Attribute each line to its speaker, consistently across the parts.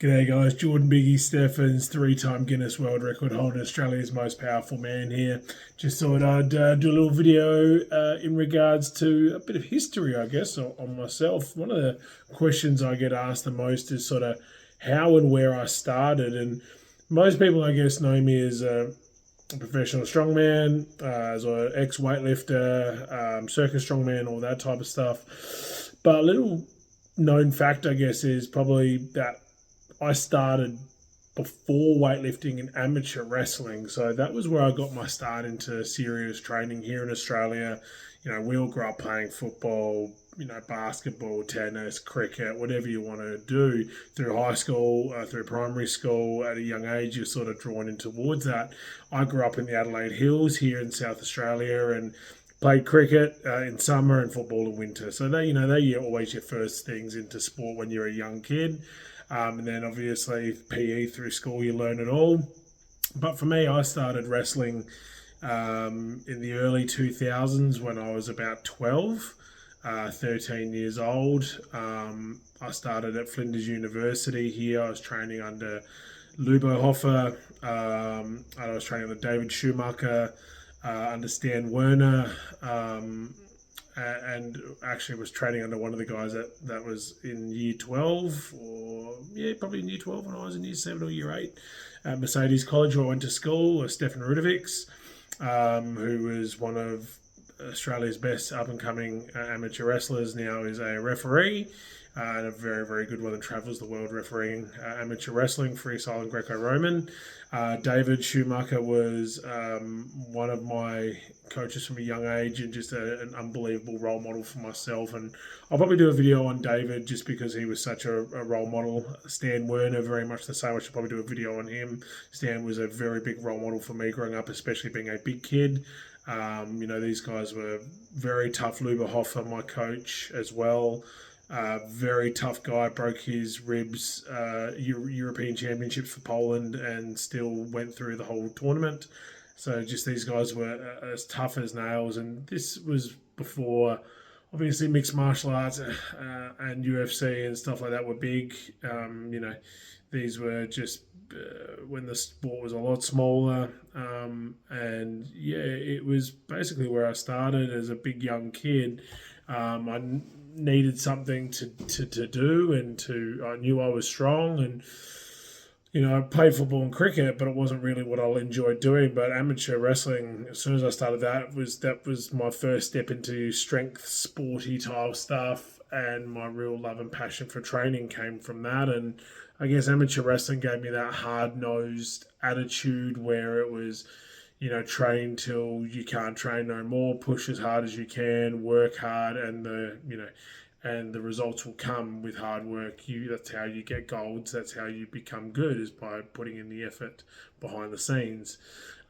Speaker 1: G'day guys, Jordan Biggie Steffens, three-time Guinness World Record holder, Australia's most powerful man here. Just thought I'd do a little video in regards to a bit of history, I guess, on myself. One of the questions I get asked the most is sort of how and where I started. And most people, I guess, know me as a professional strongman, as an ex-weightlifter, circus strongman, all that type of stuff. But a little known fact, I guess, is probably that I started before weightlifting in amateur wrestling. So that was where I got my start into serious training here in Australia. We all grew up playing football, basketball, tennis, cricket, whatever you want to do through high school, through primary school. At a young age, you're sort of drawn in towards that. I grew up in the Adelaide Hills here in South Australia and played cricket in summer and football in winter. So they're always your first things into sport when you're a young kid. And then obviously PE through school, you learn it all. But for me, I started wrestling in the early 2000s when I was about 12, 13 years old. I started at Flinders University here. I was training under Lubo Hoffer. I was training under David Schumacher, under Stan Werner. And actually was training under one of the guys that was in year 12, or probably in year 12 when I was in year 7 or year 8 at Mercedes College where I went to school, Stefan Rudovics, who was one of Australia's best up-and-coming amateur wrestlers, now is a referee, and a very, very good one, and travels the world refereeing amateur wrestling, freestyle and Greco-Roman. David Schumacher was one of my coaches from a young age and just an unbelievable role model for myself. And I'll probably do a video on David just because he was such a role model. Stan Werner, very much the same. I should probably do a video on him. Stan was a very big role model for me growing up, especially being a big kid. These guys were very tough. Luba Hoffer, my coach, as well. Very tough guy, broke his ribs, European Championships for Poland, and still went through the whole tournament. So just these guys were as tough as nails, and this was before, obviously, mixed martial arts and UFC and stuff like that were big. These were just when the sport was a lot smaller, and it was basically where I started as a big young kid. I needed something to do, and I knew I was strong, and I played football and cricket, but it wasn't really what I enjoyed doing. But amateur wrestling, as soon as I started that was my first step into strength, sporty type stuff, and my real love and passion for training came from that. And I guess amateur wrestling gave me that hard-nosed attitude where it was, train till you can't train no more, push as hard as you can, work hard, and the results will come with hard work. That's how you get golds. That's how you become good, is by putting in the effort behind the scenes.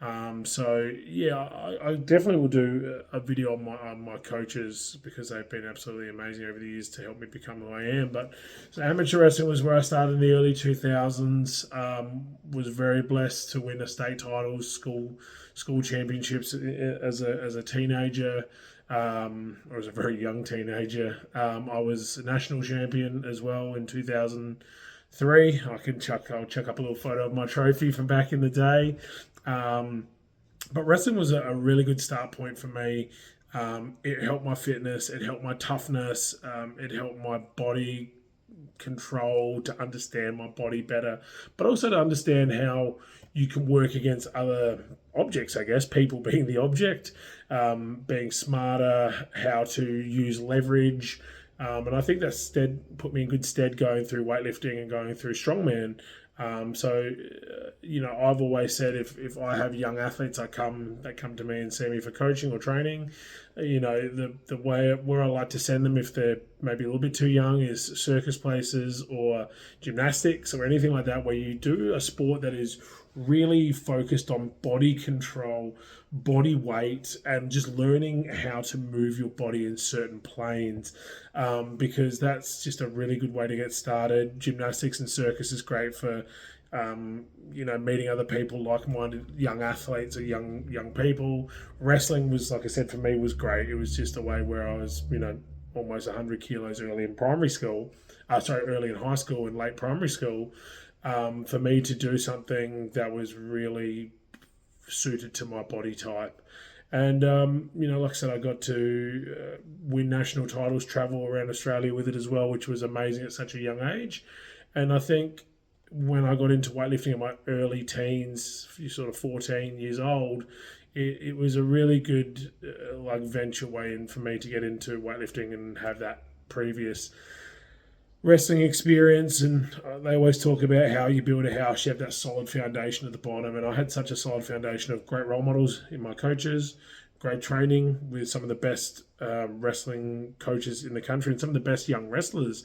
Speaker 1: I definitely will do a video on my coaches because they've been absolutely amazing over the years to help me become who I am. But so amateur wrestling was where I started in the early 2000s. Was very blessed to win a state title, school championships as a teenager. Or as a very young teenager. I was a national champion as well in 2003. I'll chuck up a little photo of my trophy from back in the day. But wrestling was a really good start point for me. It helped my fitness, it helped my toughness, it helped my body control, to understand my body better, but also to understand how you can work against other objects, I guess, people being the object, being smarter, how to use leverage. And I think that's put me in good stead going through weightlifting and going through strongman. I've always said if I have young athletes that come to me and see me for coaching or training, the way where I like to send them if they're maybe a little bit too young is circus places or gymnastics or anything like that, where you do a sport that is really focused on body control, body weight, and just learning how to move your body in certain planes, because that's just a really good way to get started. Gymnastics and circus is great for meeting other people, like-minded young athletes or young people. Wrestling was, like I said, for me was great. It was just a way where I was, almost 100 kilos early in primary school. early in high school and late primary school, for me to do something that was really suited to my body type. And, like I said, I got to win national titles, travel around Australia with it as well, which was amazing at such a young age. And I think when I got into weightlifting in my early teens, sort of 14 years old, it was a really good venture way in for me to get into weightlifting and have that previous wrestling experience. And they always talk about how you build a house, you have that solid foundation at the bottom. And I had such a solid foundation of great role models in my coaches, great training with some of the best wrestling coaches in the country and some of the best young wrestlers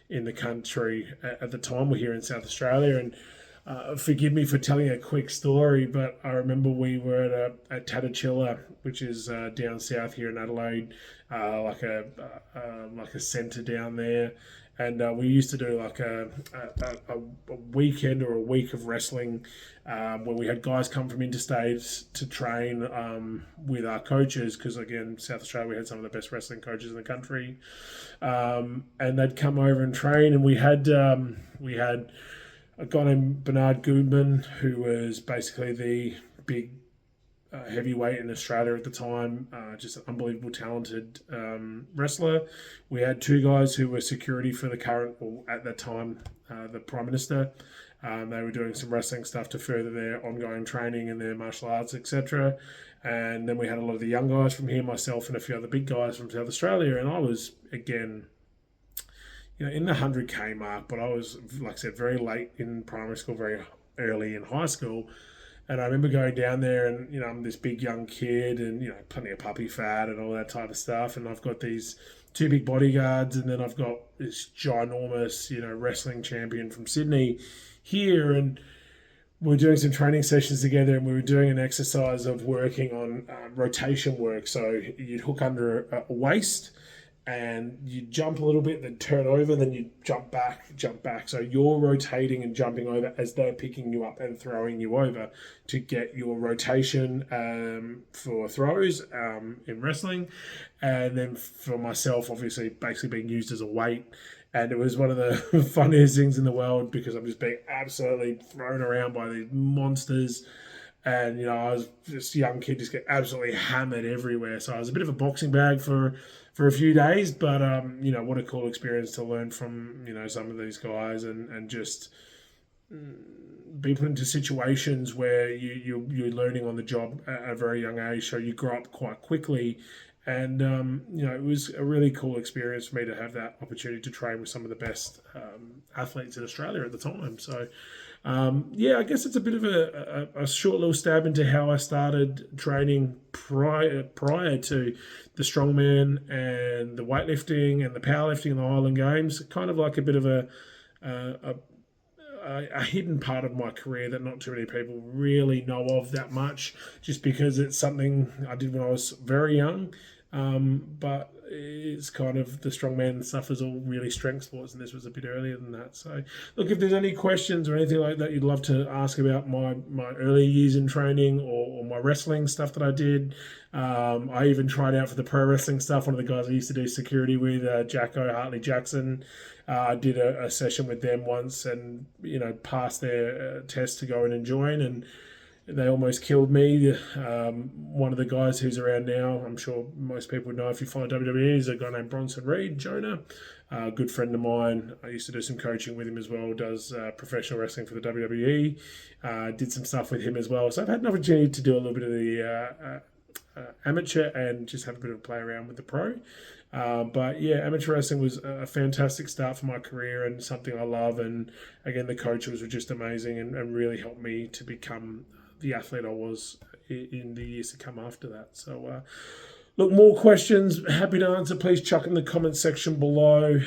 Speaker 1: in the country at the time. We're here in South Australia. And forgive me for telling a quick story, but I remember we were at Tatachilla, which is down south here in Adelaide, like a centre down there. And we used to do like a weekend or a week of wrestling where we had guys come from interstate to train with our coaches, because again, South Australia, we had some of the best wrestling coaches in the country, and they'd come over and train. And we had a guy named Bernard Goodman, who was basically the big heavyweight in Australia at the time, just an unbelievable talented wrestler. We had two guys who were security for the current, or at that time, the Prime Minister. They were doing some wrestling stuff to further their ongoing training and their martial arts, etc. And then we had a lot of the young guys from here, myself and a few other big guys from South Australia. And I was, again, in the 100K mark, but I was, like I said, very late in primary school, very early in high school. And I remember going down there and, I'm this big young kid and, plenty of puppy fat and all that type of stuff. And I've got these two big bodyguards, and then I've got this ginormous, wrestling champion from Sydney here. And we were doing some training sessions together, and we were doing an exercise of working on rotation work. So you'd hook under a waist, and you jump a little bit, then turn over, then you jump back. So you're rotating and jumping over as they're picking you up and throwing you over to get your rotation for throws in wrestling. And then for myself, obviously, basically being used as a weight. And it was one of the funniest things in the world, because I'm just being absolutely thrown around by these monsters. And, I was this young kid, just get absolutely hammered everywhere. So I was a bit of a boxing bag for a few days, but, what a cool experience to learn from, some of these guys and just be put into situations where you're learning on the job at a very young age. So you grow up quite quickly. And, it was a really cool experience for me to have that opportunity to train with some of the best athletes in Australia at the time. So, I guess it's a bit of a short little stab into how I started training prior to the strongman and the weightlifting and the powerlifting and the Highland Games. Kind of like a bit of a hidden part of my career that not too many people really know of that much, just because it's something I did when I was very young. But it's kind of the strongman stuff is all really strength sports, and this was a bit earlier than that. So, look, if there's any questions or anything like that you'd love to ask about my early years in training or my wrestling stuff that I did, I even tried out for the pro wrestling stuff. One of the guys I used to do security with, Jacko Hartley Jackson, I did a session with them once and, passed their test to go in and join, and they almost killed me. One of the guys who's around now, I'm sure most people would know if you follow WWE, is a guy named Bronson Reed, Jonah, a good friend of mine. I used to do some coaching with him as well, does professional wrestling for the WWE. Did some stuff with him as well. So I've had an opportunity to do a little bit of the amateur and just have a bit of a play around with the pro. But amateur wrestling was a fantastic start for my career and something I love. And again, the coaches were just amazing and really helped me to become the athlete I was in the years to come after that. So, look, more questions, happy to answer. Please chuck in the comment section below.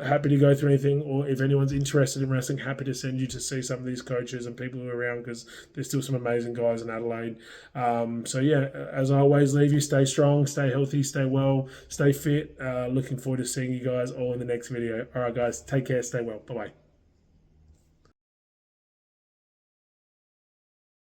Speaker 1: Happy to go through anything, or if anyone's interested in wrestling, happy to send you to see some of these coaches and people who are around, because there's still some amazing guys in Adelaide. As I always leave you, stay strong, stay healthy, stay well, stay fit. Looking forward to seeing you guys all in the next video. All right, guys, take care, stay well. Bye-bye.